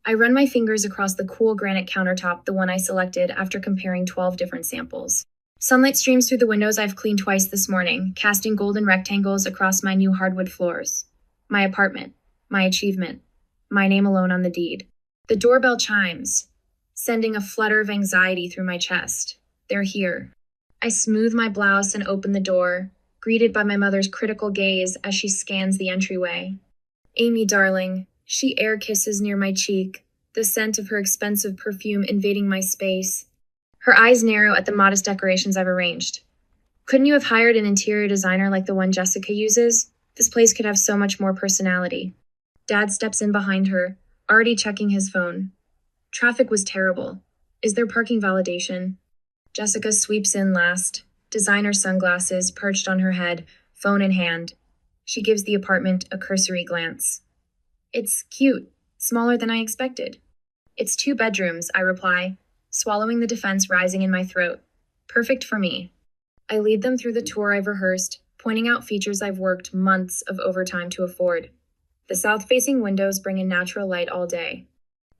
I run my fingers across the cool granite countertop, the one I selected after comparing 12 different samples. Sunlight streams through the windows I've cleaned twice this morning, casting golden rectangles across my new hardwood floors. My apartment. My achievement. My name alone on the deed. The doorbell chimes, sending a flutter of anxiety through my chest. They're here. I smooth my blouse and open the door, greeted by my mother's critical gaze as she scans the entryway. Amy, darling. She air kisses near my cheek, the scent of her expensive perfume invading my space. Her eyes narrow at the modest decorations I've arranged. Couldn't you have hired an interior designer like the one Jessica uses? This place could have so much more personality. Dad steps in behind her, already checking his phone. Traffic was terrible. Is there parking validation? Jessica sweeps in last, designer sunglasses perched on her head, phone in hand. She gives the apartment a cursory glance. It's cute, smaller than I expected. It's 2 bedrooms, I reply, swallowing the defense rising in my throat. Perfect for me. I lead them through the tour I've rehearsed, pointing out features I've worked months of overtime to afford. The south-facing windows bring in natural light all day.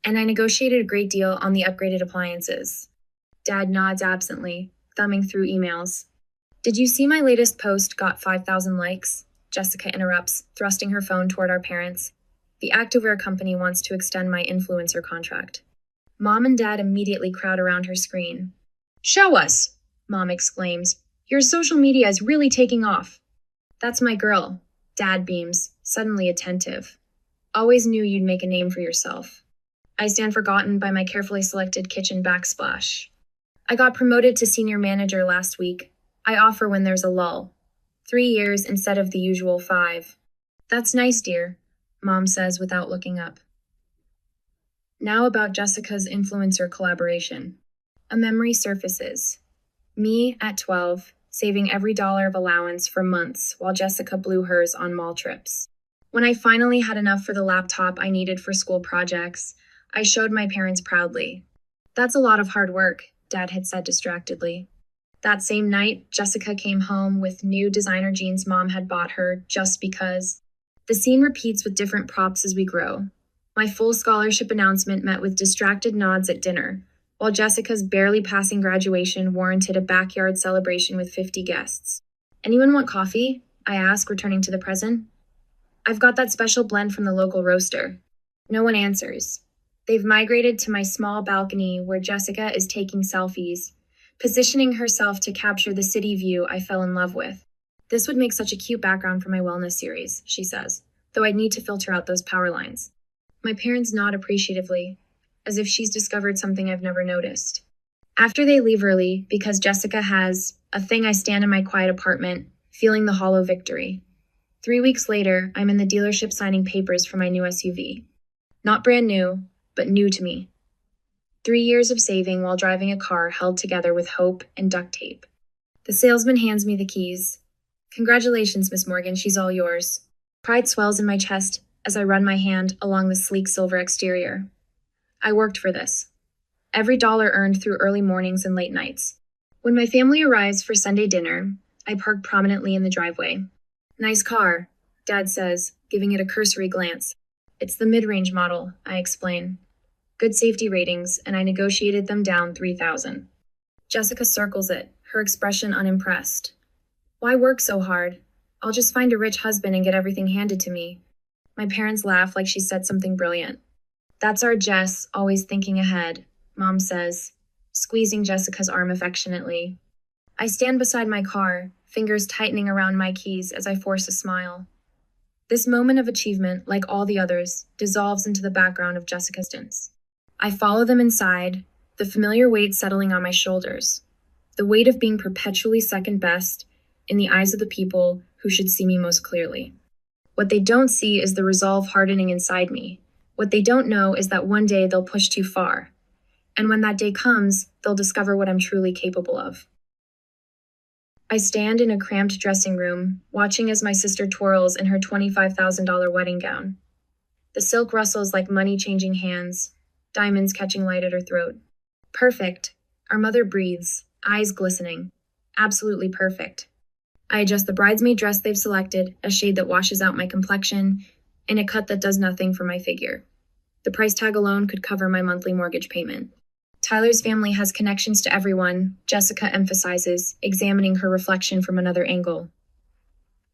And I negotiated a great deal on the upgraded appliances. Dad nods absently, thumbing through emails. Did you see my latest post got 5,000 likes? Jessica interrupts, thrusting her phone toward our parents. The activewear company wants to extend my influencer contract. Mom and Dad immediately crowd around her screen. Show us, Mom exclaims. Your social media is really taking off. That's my girl, Dad beams, suddenly attentive. Always knew you'd make a name for yourself. I stand forgotten by my carefully selected kitchen backsplash. I got promoted to senior manager last week. I offer when there's a lull. 3 years instead of the usual 5. That's nice, dear, Mom says without looking up. Now about Jessica's influencer collaboration. A memory surfaces. Me at 12, saving every dollar of allowance for months while Jessica blew hers on mall trips. When I finally had enough for the laptop I needed for school projects, I showed my parents proudly. That's a lot of hard work, Dad had said distractedly. That same night, Jessica came home with new designer jeans Mom had bought her just because. The scene repeats with different props as we grow. My full scholarship announcement met with distracted nods at dinner, while Jessica's barely passing graduation warranted a backyard celebration with 50 guests. Anyone want coffee? I ask, returning to the present. I've got that special blend from the local roaster. No one answers. They've migrated to my small balcony where Jessica is taking selfies, positioning herself to capture the city view I fell in love with. This would make such a cute background for my wellness series, she says, though I'd need to filter out those power lines. My parents nod appreciatively, as if she's discovered something I've never noticed. After they leave early, because Jessica has a thing, I stand in my quiet apartment, feeling the hollow victory. 3 weeks later, I'm in the dealership signing papers for my new SUV. Not brand new, but new to me. 3 years of saving while driving a car held together with hope and duct tape. The salesman hands me the keys. Congratulations, Miss Morgan, she's all yours. Pride swells in my chest as I run my hand along the sleek silver exterior. I worked for this. Every dollar earned through early mornings and late nights. When my family arrives for Sunday dinner, I park prominently in the driveway. Nice car, Dad says, giving it a cursory glance. It's the mid-range model, I explain. Good safety ratings, and I negotiated them down $3,000. Jessica circles it, her expression unimpressed. Why work so hard? I'll just find a rich husband and get everything handed to me. My parents laugh like she said something brilliant. That's our Jess, always thinking ahead, Mom says, squeezing Jessica's arm affectionately. I stand beside my car, fingers tightening around my keys as I force a smile. This moment of achievement, like all the others, dissolves into the background of Jessica's distance. I follow them inside, the familiar weight settling on my shoulders, the weight of being perpetually second best in the eyes of the people who should see me most clearly. What they don't see is the resolve hardening inside me. What they don't know is that one day they'll push too far. And when that day comes, they'll discover what I'm truly capable of. I stand in a cramped dressing room, watching as my sister twirls in her $25,000 wedding gown. The silk rustles like money changing hands, diamonds catching light at her throat. Perfect. Our mother breathes, eyes glistening. Absolutely perfect. I adjust the bridesmaid dress they've selected, a shade that washes out my complexion, in a cut that does nothing for my figure. The price tag alone could cover my monthly mortgage payment. Tyler's family has connections to everyone, Jessica emphasizes, examining her reflection from another angle.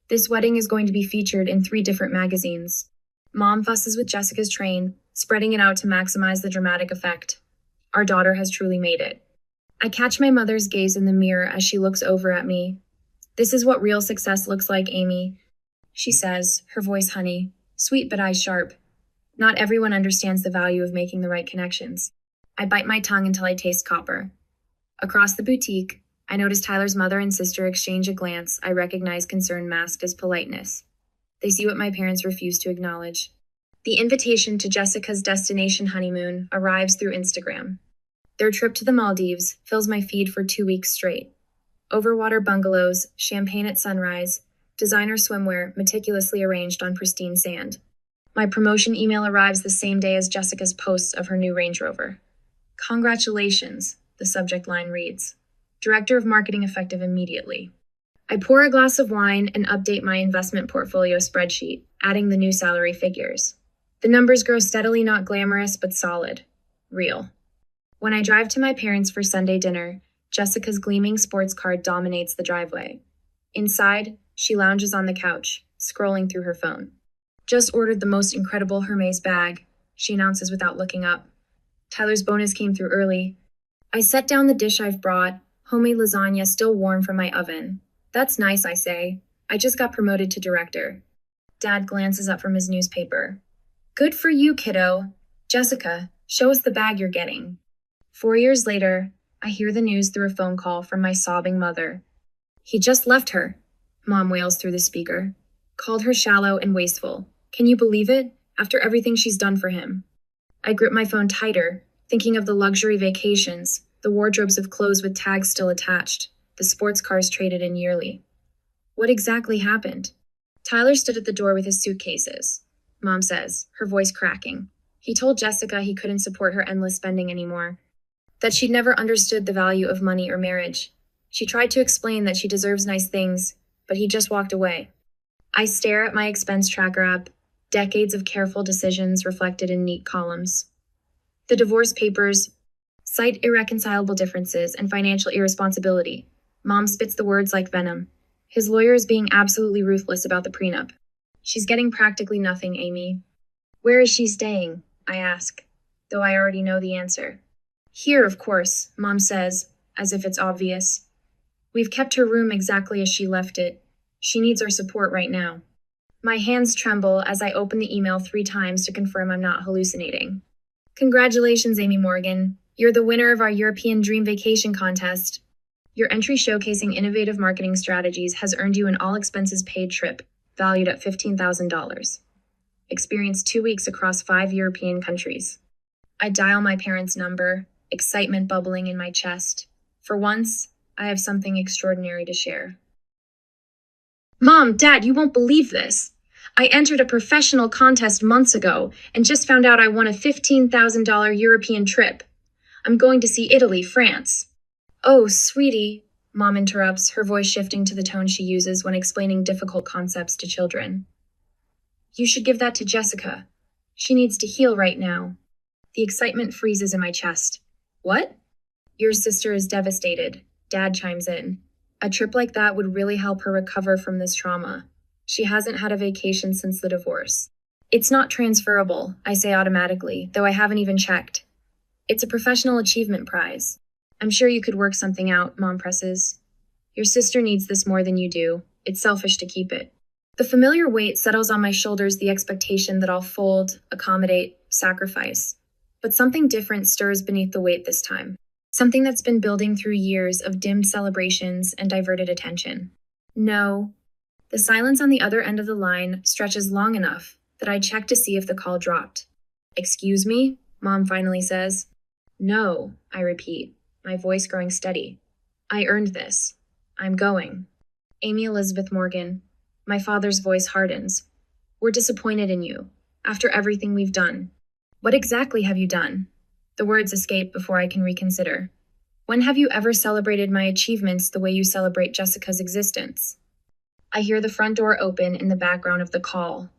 This wedding is going to be featured in 3 different magazines. Mom fusses with Jessica's train, spreading it out to maximize the dramatic effect. Our daughter has truly made it. I catch my mother's gaze in the mirror as she looks over at me. This is what real success looks like, Amy, she says, her voice honey, sweet but eyes sharp. Not everyone understands the value of making the right connections. I bite my tongue until I taste copper. Across the boutique, I notice Tyler's mother and sister exchange a glance I recognize concern masked as politeness. They see what my parents refuse to acknowledge. The invitation to Jessica's destination honeymoon arrives through Instagram. Their trip to the Maldives fills my feed for 2 weeks straight. Overwater bungalows, champagne at sunrise, designer swimwear meticulously arranged on pristine sand. My promotion email arrives the same day as Jessica's posts of her new Range Rover. Congratulations, the subject line reads. Director of Marketing effective immediately. I pour a glass of wine and update my investment portfolio spreadsheet, adding the new salary figures. The numbers grow steadily, not glamorous, but solid. Real. When I drive to my parents for Sunday dinner, Jessica's gleaming sports car dominates the driveway. Inside, she lounges on the couch, scrolling through her phone. Just ordered the most incredible Hermes bag, she announces without looking up. Tyler's bonus came through early. I set down the dish I've brought, homemade lasagna still warm from my oven. That's nice, I say. I just got promoted to director. Dad glances up from his newspaper. Good for you, kiddo. Jessica, show us the bag you're getting. 4 years later, I hear the news through a phone call from my sobbing mother. He just left her, Mom wails through the speaker. Called her shallow and wasteful. Can you believe it? After everything she's done for him. I grip my phone tighter, thinking of the luxury vacations, the wardrobes of clothes with tags still attached, the sports cars traded in yearly. What exactly happened? Tyler stood at the door with his suitcases, Mom says, her voice cracking. He told Jessica he couldn't support her endless spending anymore, that she'd never understood the value of money or marriage. She tried to explain that she deserves nice things, but he just walked away. I stare at my expense tracker app, decades of careful decisions reflected in neat columns. The divorce papers cite irreconcilable differences and financial irresponsibility. Mom spits the words like venom. His lawyer is being absolutely ruthless about the prenup. She's getting practically nothing, Amy. Where is she staying? I ask, though I already know the answer. Here, of course, Mom says, as if it's obvious. We've kept her room exactly as she left it. She needs our support right now. My hands tremble as I open the email 3 times to confirm I'm not hallucinating. Congratulations, Amy Morgan. You're the winner of our European Dream Vacation contest. Your entry showcasing innovative marketing strategies has earned you an all-expenses-paid trip, valued at $15,000. Experience 2 weeks across 5 European countries. I dial my parents' number, excitement bubbling in my chest. For once, I have something extraordinary to share. Mom, Dad, you won't believe this. I entered a professional contest months ago and just found out I won a $15,000 European trip. I'm going to see Italy, France. Oh, sweetie, Mom interrupts, her voice shifting to the tone she uses when explaining difficult concepts to children. You should give that to Jessica. She needs to heal right now. The excitement freezes in my chest. What? Your sister is devastated, Dad chimes in. A trip like that would really help her recover from this trauma. She hasn't had a vacation since the divorce. It's not transferable, I say automatically, though I haven't even checked. It's a professional achievement prize. I'm sure you could work something out, Mom presses. Your sister needs this more than you do. It's selfish to keep it. The familiar weight settles on my shoulders, the expectation that I'll fold, accommodate, sacrifice. But something different stirs beneath the weight this time. Something that's been building through years of dimmed celebrations and diverted attention. No. The silence on the other end of the line stretches long enough that I check to see if the call dropped. Excuse me? Mom finally says. No, I repeat, my voice growing steady. I earned this. I'm going. Amy Elizabeth Morgan. My father's voice hardens. We're disappointed in you, after everything we've done. What exactly have you done? The words escape before I can reconsider. When have you ever celebrated my achievements the way you celebrate Jessica's existence? I hear the front door open in the background of the call,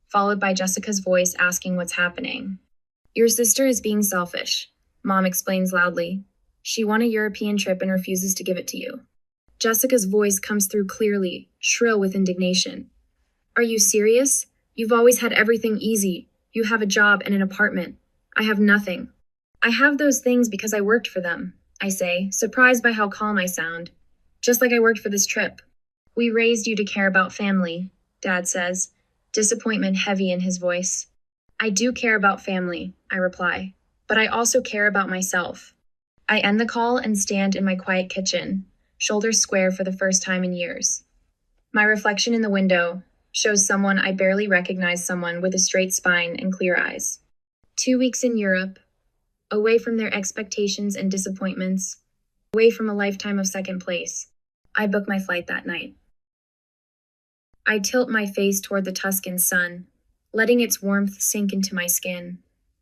followed by Jessica's voice asking what's happening. Your sister is being selfish, Mom explains loudly. She won a European trip and refuses to give it to you. Jessica's voice comes through clearly, shrill with indignation. Are you serious? You've always had everything easy. You have a job and an apartment. I have nothing. I have those things because I worked for them, I say, surprised by how calm I sound. Just like I worked for this trip. We raised you to care about family, Dad says, disappointment heavy in his voice. I do care about family, I reply, but I also care about myself. I end the call and stand in my quiet kitchen, shoulders square for the first time in years. My reflection in the window shows someone I barely recognize, someone with a straight spine and clear eyes. 2 weeks in Europe, away from their expectations and disappointments, away from a lifetime of second place. I book my flight that night. I tilt my face toward the Tuscan sun, letting its warmth sink into my skin.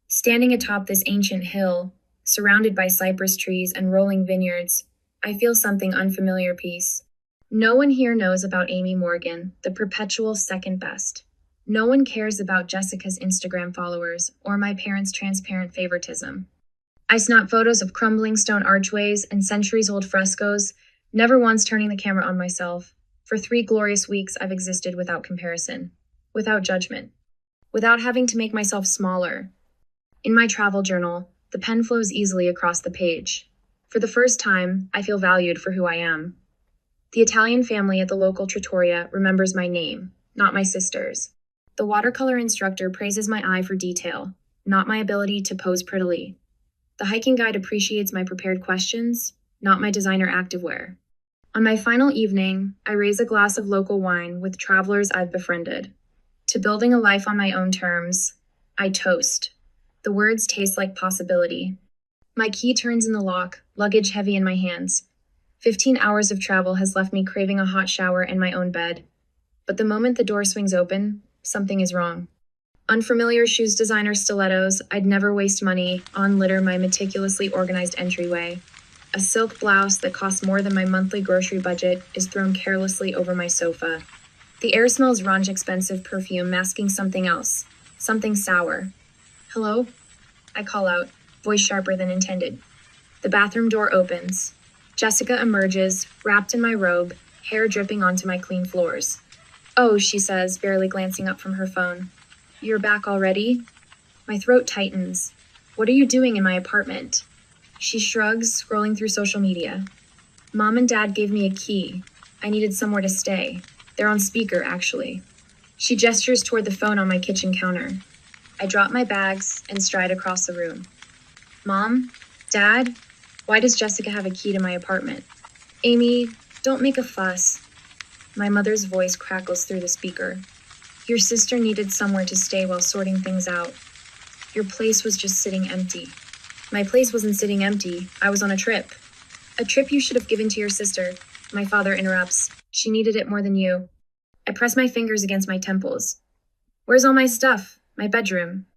Standing atop this ancient hill, surrounded by cypress trees and rolling vineyards, I feel something unfamiliar peace. No one here knows about Amy Morgan, the perpetual second best. No one cares about Jessica's Instagram followers or my parents' transparent favoritism. I snap photos of crumbling stone archways and centuries-old frescoes, never once turning the camera on myself. For 3 glorious weeks, I've existed without comparison, without judgment, without having to make myself smaller. In my travel journal, the pen flows easily across the page. For the first time, I feel valued for who I am. The Italian family at the local trattoria remembers my name, not my sister's. The watercolor instructor praises my eye for detail, not my ability to pose prettily. The hiking guide appreciates my prepared questions, not my designer activewear. On my final evening, I raise a glass of local wine with travelers I've befriended. To building a life on my own terms, I toast. The words taste like possibility. My key turns in the lock, luggage heavy in my hands. 15 hours of travel has left me craving a hot shower and my own bed. But the moment the door swings open, something is wrong. Unfamiliar shoes designer stilettos I'd never waste money on litter my meticulously organized entryway. A silk blouse that costs more than my monthly grocery budget is thrown carelessly over my sofa. The air smells ranch expensive perfume masking something else, something sour. Hello? I call out, voice sharper than intended. The bathroom door opens. Jessica emerges, wrapped in my robe, hair dripping onto my clean floors. Oh, she says, barely glancing up from her phone. You're back already? My throat tightens. What are you doing in my apartment? She shrugs, scrolling through social media. Mom and Dad gave me a key. I needed somewhere to stay. They're on speaker, actually. She gestures toward the phone on my kitchen counter. I drop my bags and stride across the room. Mom? Dad? Why does Jessica have a key to my apartment? Amy, don't make a fuss. My mother's voice crackles through the speaker. Your sister needed somewhere to stay while sorting things out. Your place was just sitting empty. My place wasn't sitting empty. I was on a trip. A trip you should have given to your sister. My father interrupts. She needed it more than you. I press my fingers against my temples. Where's all my stuff? My bedroom.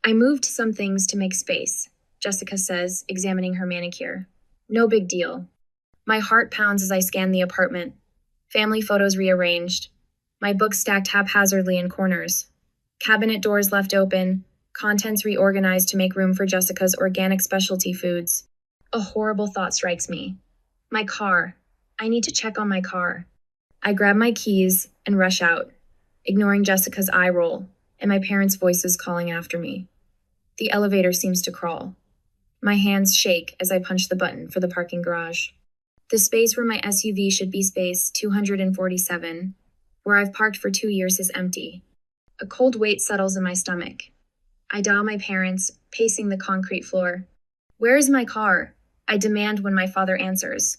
I moved some things to make space, Jessica says, examining her manicure. No big deal. My heart pounds as I scan the apartment. Family photos rearranged. My books stacked haphazardly in corners. Cabinet doors left open. Contents reorganized to make room for Jessica's organic specialty foods. A horrible thought strikes me. My car. I need to check on my car. I grab my keys and rush out, ignoring Jessica's eye roll and my parents' voices calling after me. The elevator seems to crawl. My hands shake as I punch the button for the parking garage. The space where my SUV should be space 247, where I've parked for 2 years, is empty. A cold weight settles in my stomach. I dial my parents, pacing the concrete floor. Where is my car? I demand when my father answers.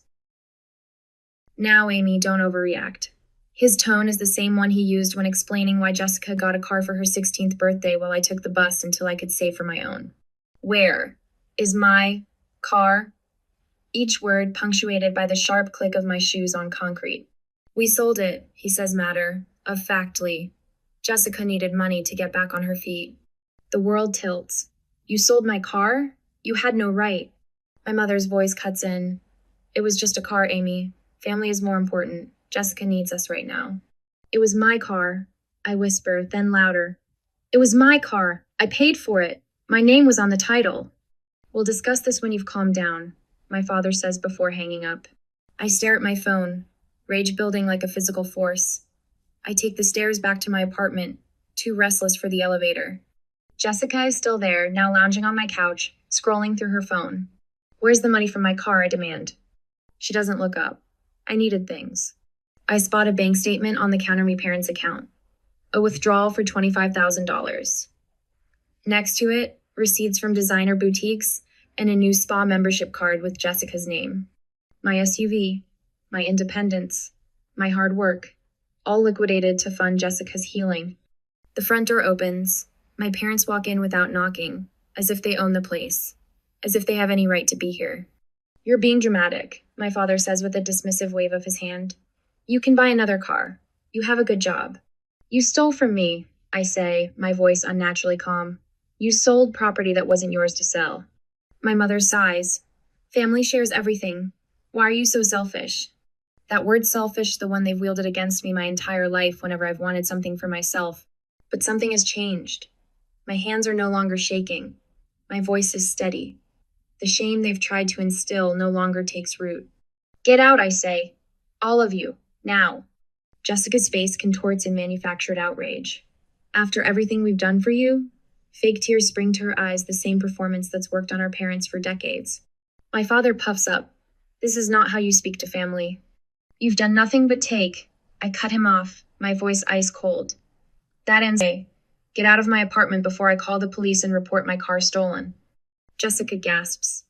Now, Amy, don't overreact. His tone is the same one he used when explaining why Jessica got a car for her 16th birthday while I took the bus until I could save for my own. Where is my car? Each word punctuated by the sharp click of my shoes on concrete. We sold it, he says matter-of-factly. Jessica needed money to get back on her feet. The world tilts. You sold my car? You had no right. My mother's voice cuts in. It was just a car, Amy. Family is more important. Jessica needs us right now. It was my car, I whisper, then louder. It was my car. I paid for it. My name was on the title. We'll discuss this when you've calmed down, my father says before hanging up. I stare at my phone, rage building like a physical force. I take the stairs back to my apartment, too restless for the elevator. Jessica is still there, now lounging on my couch, scrolling through her phone. Where's the money from my car, I demand. She doesn't look up. I needed things. I spot a bank statement on the counter my parents' account. A withdrawal for $25,000. Next to it, receipts from designer boutiques and a new spa membership card with Jessica's name. My SUV, my independence, my hard work, all liquidated to fund Jessica's healing. The front door opens. My parents walk in without knocking, as if they own the place, as if they have any right to be here. You're being dramatic, my father says with a dismissive wave of his hand. You can buy another car. You have a good job. You stole from me, I say, my voice unnaturally calm. You sold property that wasn't yours to sell. My mother sighs. Family shares everything. Why are you so selfish? That word selfish, the one they've wielded against me my entire life whenever I've wanted something for myself. But something has changed. My hands are no longer shaking. My voice is steady. The shame they've tried to instill no longer takes root. Get out, I say. All of you. Now. Jessica's face contorts in manufactured outrage. After everything we've done for you? Fake tears spring to her eyes, the same performance that's worked on our parents for decades. My father puffs up. This is not how you speak to family. You've done nothing but take. I cut him off, my voice ice cold. That ends. Get out of my apartment before I call the police and report my car stolen. Jessica gasps.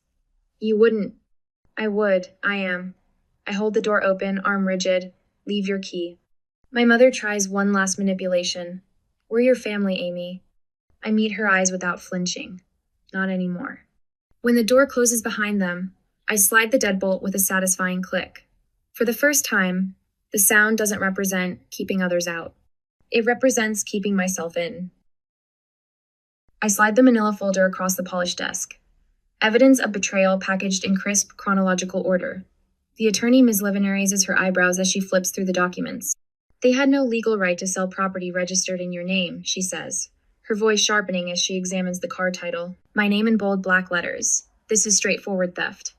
You wouldn't. I would. I am. I hold the door open, arm rigid. Leave your key. My mother tries one last manipulation. We're your family, Amy. I meet her eyes without flinching. Not anymore. When the door closes behind them, I slide the deadbolt with a satisfying click. For the first time, the sound doesn't represent keeping others out. It represents keeping myself in. I slide the manila folder across the polished desk. Evidence of betrayal packaged in crisp chronological order. The attorney Ms. Liviner raises her eyebrows as she flips through the documents. They had no legal right to sell property registered in your name, she says, her voice sharpening as she examines the car title. My name in bold black letters. This is straightforward theft.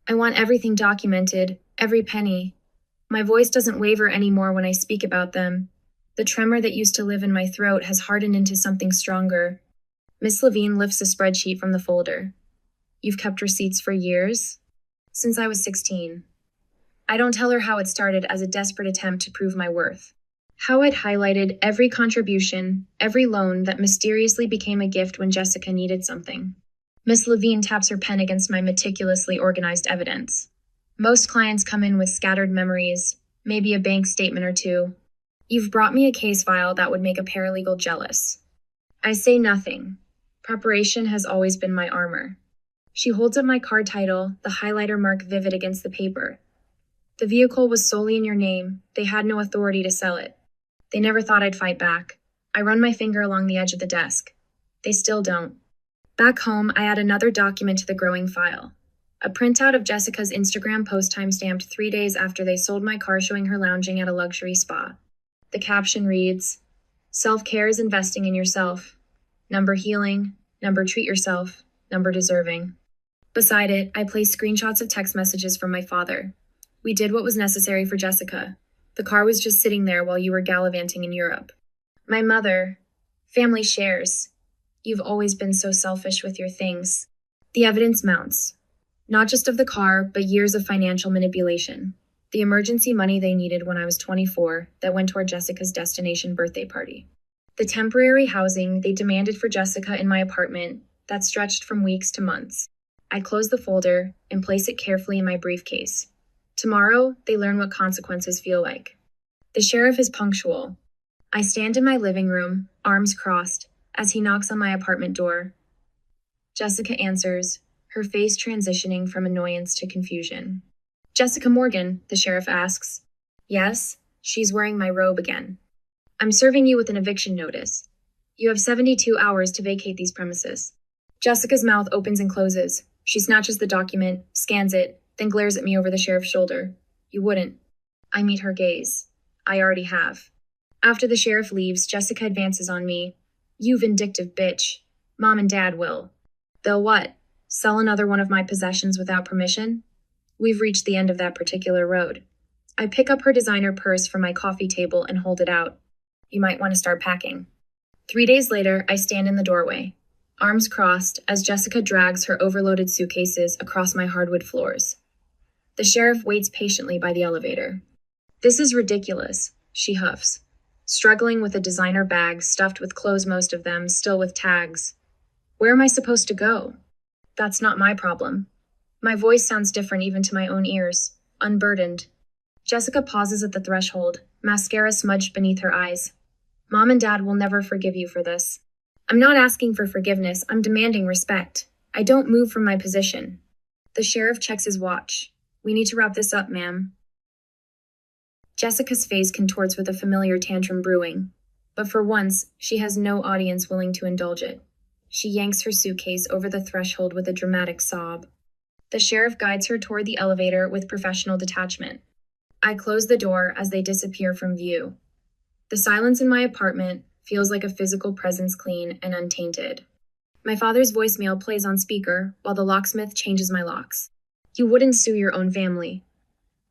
I want everything documented, every penny. My voice doesn't waver anymore when I speak about them. The tremor that used to live in my throat has hardened into something stronger. Miss Levine lifts a spreadsheet from the folder. You've kept receipts for years? Since I was 16. I don't tell her how it started as a desperate attempt to prove my worth. How it highlighted every contribution, every loan that mysteriously became a gift when Jessica needed something. Miss Levine taps her pen against my meticulously organized evidence. Most clients come in with scattered memories, maybe a bank statement or two. You've brought me a case file that would make a paralegal jealous. I say nothing. Preparation has always been my armor. She holds up my car title, the highlighter mark vivid against the paper. The vehicle was solely in your name. They had no authority to sell it. They never thought I'd fight back. I run my finger along the edge of the desk. They still don't. Back home, I add another document to the growing file. A printout of Jessica's Instagram post timestamped 3 days after they sold my car showing her lounging at a luxury spa. The caption reads, Self-care is investing in yourself. Number healing, number treat yourself, number deserving. Beside it, I place screenshots of text messages from my father. We did what was necessary for Jessica. The car was just sitting there while you were gallivanting in Europe. My mother, family shares. You've always been so selfish with your things. The evidence mounts. Not just of the car, but years of financial manipulation. The emergency money they needed when I was 24 that went toward Jessica's destination birthday party. The temporary housing they demanded for Jessica in my apartment that stretched from weeks to months. I close the folder and place it carefully in my briefcase. Tomorrow, they learn what consequences feel like. The sheriff is punctual. I stand in my living room, arms crossed, as he knocks on my apartment door. Jessica answers, her face transitioning from annoyance to confusion. Jessica Morgan, the sheriff asks. Yes, she's wearing my robe again. I'm serving you with an eviction notice. You have 72 hours to vacate these premises. Jessica's mouth opens and closes. She snatches the document, scans it, then glares at me over the sheriff's shoulder. You wouldn't. I meet her gaze. I already have. After the sheriff leaves, Jessica advances on me. You vindictive bitch. Mom and Dad will. They'll what? Sell another one of my possessions without permission? We've reached the end of that particular road. I pick up her designer purse from my coffee table and hold it out. You might want to start packing. 3 days later, I stand in the doorway, arms crossed as Jessica drags her overloaded suitcases across my hardwood floors. The sheriff waits patiently by the elevator. This is ridiculous, she huffs, struggling with a designer bag stuffed with clothes, most of them still with tags. Where am I supposed to go? That's not my problem. My voice sounds different even to my own ears, unburdened. Jessica pauses at the threshold, mascara smudged beneath her eyes. Mom and Dad will never forgive you for this. I'm not asking for forgiveness, I'm demanding respect. I don't move from my position. The sheriff checks his watch. We need to wrap this up, ma'am. Jessica's face contorts with a familiar tantrum brewing, but for once, she has no audience willing to indulge it. She yanks her suitcase over the threshold with a dramatic sob. The sheriff guides her toward the elevator with professional detachment. I close the door as they disappear from view. The silence in my apartment feels like a physical presence, clean and untainted. My father's voicemail plays on speaker while the locksmith changes my locks. You wouldn't sue your own family.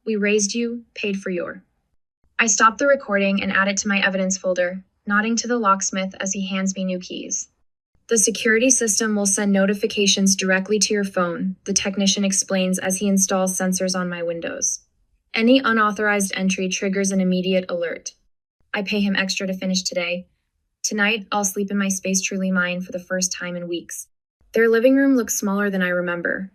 We raised you, paid for your. I stop the recording and add it to my evidence folder, nodding to the locksmith as he hands me new keys. The security system will send notifications directly to your phone, the technician explains as he installs sensors on my windows. Any unauthorized entry triggers an immediate alert. I pay him extra to finish today. Tonight, I'll sleep in my space truly mine for the first time in weeks. Their living room looks smaller than I remember.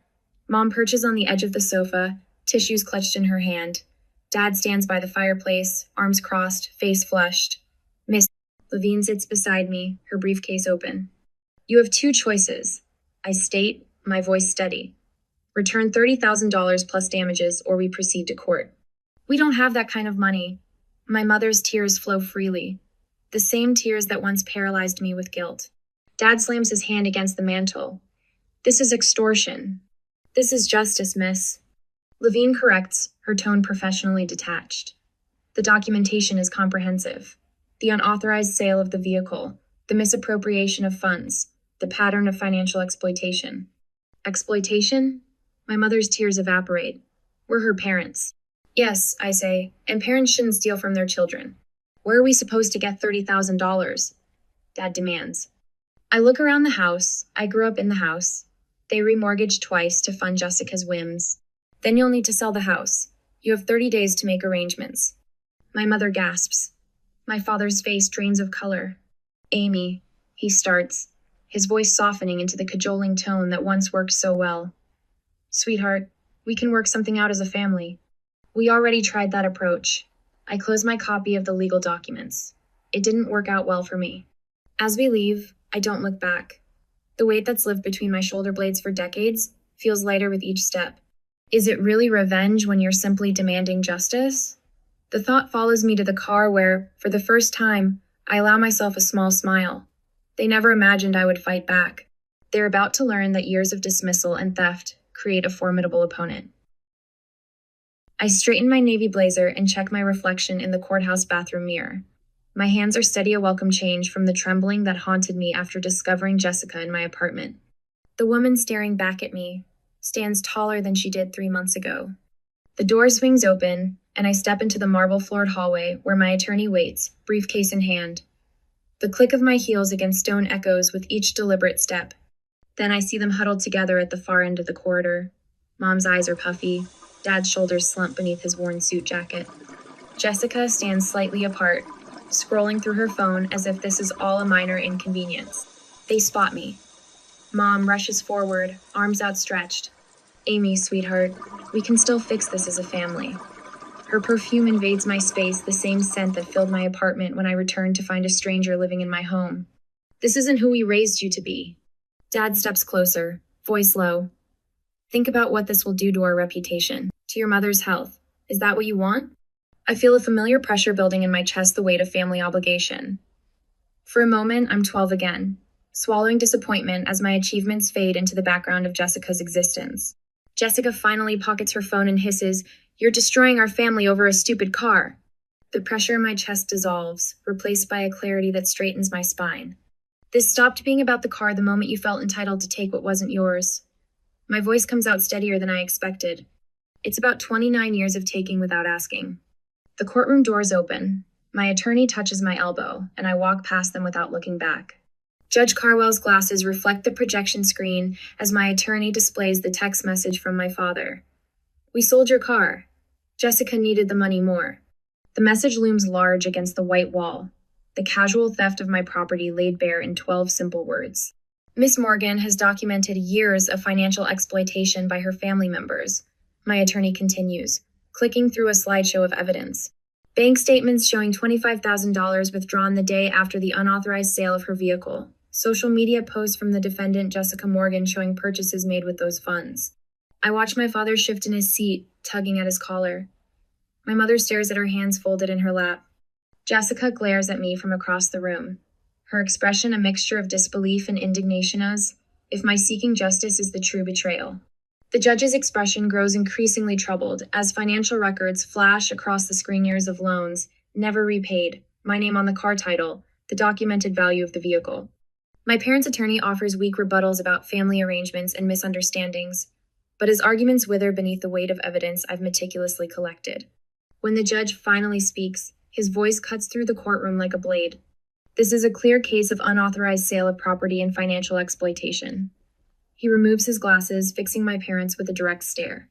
Mom perches on the edge of the sofa, tissues clutched in her hand. Dad stands by the fireplace, arms crossed, face flushed. Miss Levine sits beside me, her briefcase open. You have two choices, I state, my voice steady. Return $30,000 plus damages or we proceed to court. We don't have that kind of money. My mother's tears flow freely, the same tears that once paralyzed me with guilt. Dad slams his hand against the mantel. This is extortion. This is justice, miss. Levine corrects, her tone professionally detached. The documentation is comprehensive. The unauthorized sale of the vehicle, the misappropriation of funds, the pattern of financial exploitation. Exploitation? My mother's tears evaporate. We're her parents. Yes, I say, and parents shouldn't steal from their children. Where are we supposed to get $30,000? Dad demands. I look around the house. I grew up in the house. They remortgaged twice to fund Jessica's whims. Then you'll need to sell the house. You have 30 days to make arrangements. My mother gasps. My father's face drains of color. Amy, he starts, his voice softening into the cajoling tone that once worked so well. Sweetheart, we can work something out as a family. We already tried that approach. I close my copy of the legal documents. It didn't work out well for me. As we leave, I don't look back. The weight that's lived between my shoulder blades for decades feels lighter with each step. Is it really revenge when you're simply demanding justice? The thought follows me to the car where, for the first time, I allow myself a small smile. They never imagined I would fight back. They're about to learn that years of dismissal and theft create a formidable opponent. I straighten my navy blazer and check my reflection in the courthouse bathroom mirror. My hands are steady a welcome change from the trembling that haunted me after discovering Jessica in my apartment. The woman staring back at me stands taller than she did 3 months ago. The door swings open, and I step into the marble-floored hallway where my attorney waits, briefcase in hand. The click of my heels against stone echoes with each deliberate step. Then I see them huddled together at the far end of the corridor. Mom's eyes are puffy. Dad's shoulders slump beneath his worn suit jacket. Jessica stands slightly apart, scrolling through her phone as if this is all a minor inconvenience. They spot me. Mom rushes forward, arms outstretched. Amy, sweetheart, we can still fix this as a family. Her perfume invades my space, the same scent that filled my apartment when I returned to find a stranger living in my home. This isn't who we raised you to be. Dad steps closer, voice low. Think about what this will do to our reputation, to your mother's health. Is that what you want? I feel a familiar pressure building in my chest, the weight of family obligation. For a moment, I'm 12 again, swallowing disappointment as my achievements fade into the background of Jessica's existence. Jessica finally pockets her phone and hisses, "You're destroying our family over a stupid car." The pressure in my chest dissolves, replaced by a clarity that straightens my spine. This stopped being about the car the moment you felt entitled to take what wasn't yours. My voice comes out steadier than I expected. It's about 29 years of taking without asking. The courtroom doors open. My attorney touches my elbow, and I walk past them without looking back. Judge Carwell's glasses reflect the projection screen as my attorney displays the text message from my father. "We sold your car. Jessica needed the money more." The message looms large against the white wall, the casual theft of my property laid bare in 12 simple words. Miss Morgan has documented years of financial exploitation by her family members, my attorney continues, clicking through a slideshow of evidence. Bank statements showing $25,000 withdrawn the day after the unauthorized sale of her vehicle. Social media posts from the defendant Jessica Morgan showing purchases made with those funds. I watch my father shift in his seat, tugging at his collar. My mother stares at her hands folded in her lap. Jessica glares at me from across the room, her expression a mixture of disbelief and indignation as if my seeking justice is the true betrayal. The judge's expression grows increasingly troubled as financial records flash across the screen years of loans, never repaid, my name on the car title, the documented value of the vehicle. My parents' attorney offers weak rebuttals about family arrangements and misunderstandings, but his arguments wither beneath the weight of evidence I've meticulously collected. When the judge finally speaks, his voice cuts through the courtroom like a blade. This is a clear case of unauthorized sale of property and financial exploitation. He removes his glasses, fixing my parents with a direct stare.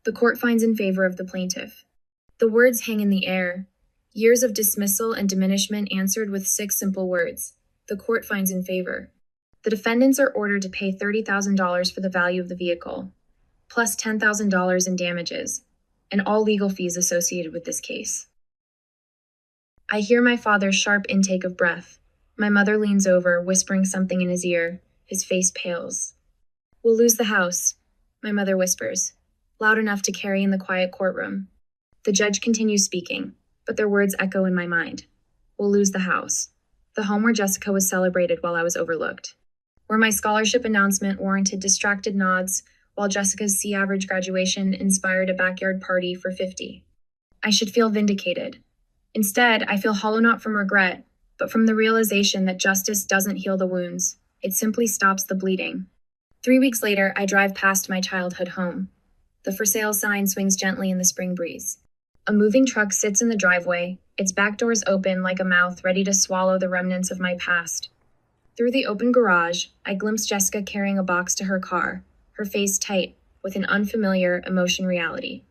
The court finds in favor of the plaintiff. The words hang in the air. Years of dismissal and diminishment answered with 6 simple words. The court finds in favor. The defendants are ordered to pay $30,000 for the value of the vehicle, plus $10,000 in damages, and all legal fees associated with this case. I hear my father's sharp intake of breath. My mother leans over, whispering something in his ear. His face pales. "We'll lose the house," my mother whispers, loud enough to carry in the quiet courtroom. The judge continues speaking, but their words echo in my mind. "We'll lose the house." The home where Jessica was celebrated while I was overlooked. Where my scholarship announcement warranted distracted nods, while Jessica's C-average graduation inspired a backyard party for 50. I should feel vindicated. Instead, I feel hollow not from regret, but from the realization that justice doesn't heal the wounds. It simply stops the bleeding. 3 weeks later, I drive past my childhood home. The for sale sign swings gently in the spring breeze. A moving truck sits in the driveway, its back doors open like a mouth ready to swallow the remnants of my past. Through the open garage, I glimpse Jessica carrying a box to her car, her face tight, with an unfamiliar emotion reality.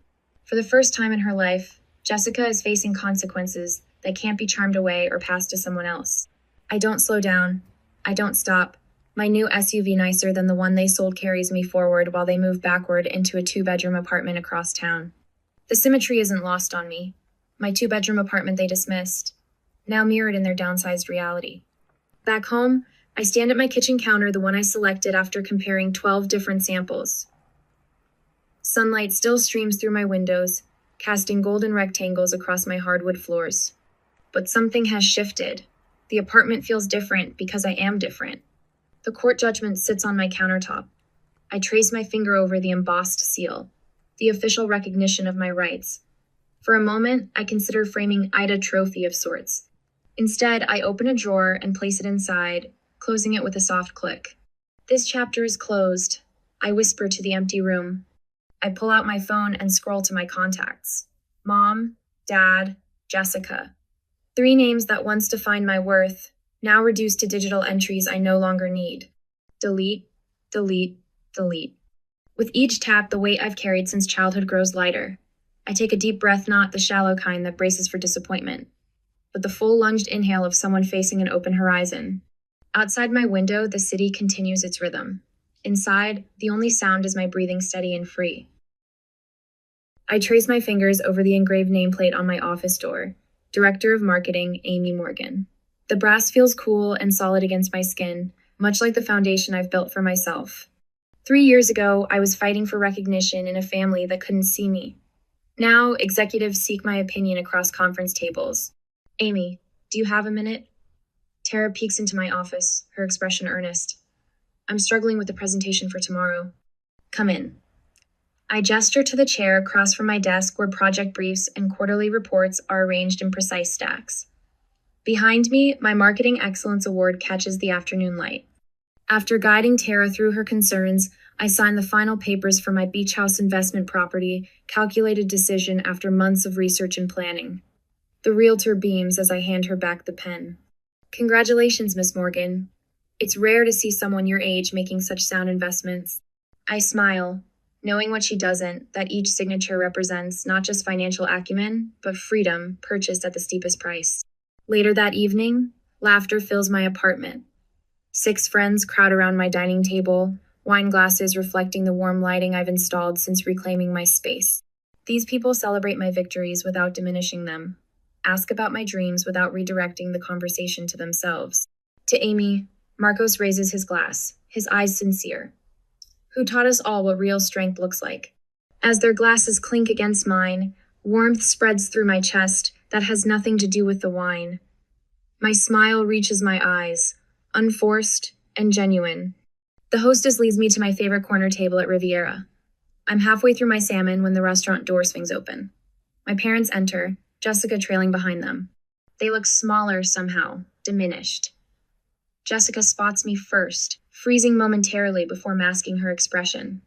For the first time in her life, Jessica is facing consequences that can't be charmed away or passed to someone else. I don't slow down. I don't stop. My new SUV, nicer than the one they sold, carries me forward while they move backward into a 2-bedroom apartment across town. The symmetry isn't lost on me. My 2-bedroom apartment they dismissed, now mirrored in their downsized reality. Back home, I stand at my kitchen counter, the one I selected after comparing 12 different samples. Sunlight still streams through my windows, casting golden rectangles across my hardwood floors. But something has shifted. The apartment feels different because I am different. The court judgment sits on my countertop. I trace my finger over the embossed seal, the official recognition of my rights. For a moment, I consider framing Ida trophy of sorts. Instead, I open a drawer and place it inside, closing it with a soft click. This chapter is closed, I whisper to the empty room. I pull out my phone and scroll to my contacts. Mom, Dad, Jessica. 3 names that once defined my worth, now reduced to digital entries I no longer need. Delete, delete, delete. With each tap, the weight I've carried since childhood grows lighter. I take a deep breath, not the shallow kind that braces for disappointment, but the full lunged inhale of someone facing an open horizon. Outside my window, the city continues its rhythm. Inside, the only sound is my breathing steady and free. I trace my fingers over the engraved nameplate on my office door. Director of Marketing, Amy Morgan. The brass feels cool and solid against my skin, much like the foundation I've built for myself. 3 years ago, I was fighting for recognition in a family that couldn't see me. Now, executives seek my opinion across conference tables. Amy, do you have a minute? Tara peeks into my office, her expression earnest. I'm struggling with the presentation for tomorrow. Come in. I gesture to the chair across from my desk where project briefs and quarterly reports are arranged in precise stacks. Behind me, my Marketing Excellence Award catches the afternoon light. After guiding Tara through her concerns, I sign the final papers for my beach house investment property, calculated decision after months of research and planning. The realtor beams as I hand her back the pen. Congratulations, Miss Morgan. It's rare to see someone your age making such sound investments. I smile, knowing what she doesn't, that each signature represents not just financial acumen, but freedom purchased at the steepest price. Later that evening, laughter fills my apartment. 6 friends crowd around my dining table, wine glasses reflecting the warm lighting I've installed since reclaiming my space. These people celebrate my victories without diminishing them, ask about my dreams without redirecting the conversation to themselves. To Amy, Marcos raises his glass, his eyes sincere. Who taught us all what real strength looks like. As their glasses clink against mine, warmth spreads through my chest that has nothing to do with the wine. My smile reaches my eyes, unforced and genuine. The hostess leads me to my favorite corner table at Riviera. I'm halfway through my salmon when the restaurant door swings open. My parents enter, Jessica trailing behind them. They look smaller somehow, diminished. Jessica spots me first, freezing momentarily before masking her expression.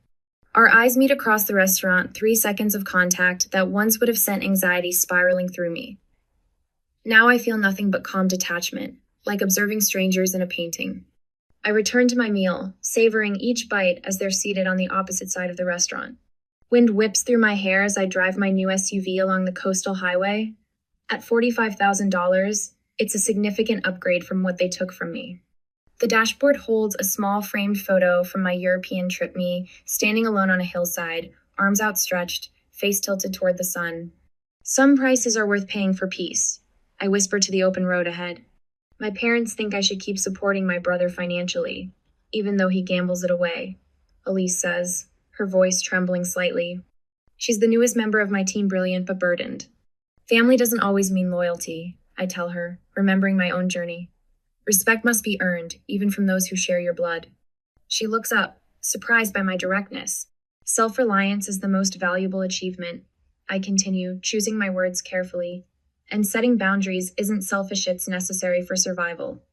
Our eyes meet across the restaurant, 3 seconds of contact that once would have sent anxiety spiraling through me. Now I feel nothing but calm detachment, like observing strangers in a painting. I return to my meal, savoring each bite as they're seated on the opposite side of the restaurant. Wind whips through my hair as I drive my new SUV along the coastal highway. At $45,000, it's a significant upgrade from what they took from me. The dashboard holds a small framed photo from my European trip, me standing alone on a hillside, arms outstretched, face tilted toward the sun. Some prices are worth paying for peace, I whisper to the open road ahead. My parents think I should keep supporting my brother financially, even though he gambles it away, Elise says, her voice trembling slightly. She's the newest member of my team, brilliant but burdened. Family doesn't always mean loyalty, I tell her, remembering my own journey. Respect must be earned, even from those who share your blood. She looks up, surprised by my directness. Self-reliance is the most valuable achievement, I continue, choosing my words carefully. And setting boundaries isn't selfish, it's necessary for survival.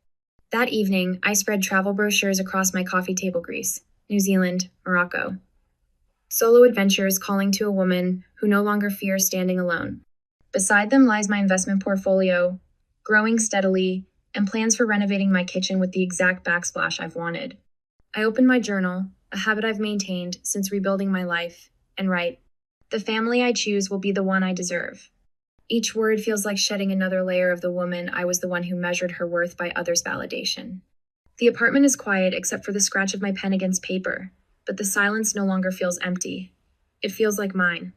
That evening, I spread travel brochures across my coffee table grease. New Zealand, Morocco. Solo adventures calling to a woman who no longer fears standing alone. Beside them lies my investment portfolio, growing steadily, and plans for renovating my kitchen with the exact backsplash I've wanted. I open my journal, a habit I've maintained since rebuilding my life, and write, "The family I choose will be the one I deserve." Each word feels like shedding another layer of the woman I was the one who measured her worth by others' validation. The apartment is quiet except for the scratch of my pen against paper, but the silence no longer feels empty. It feels like mine.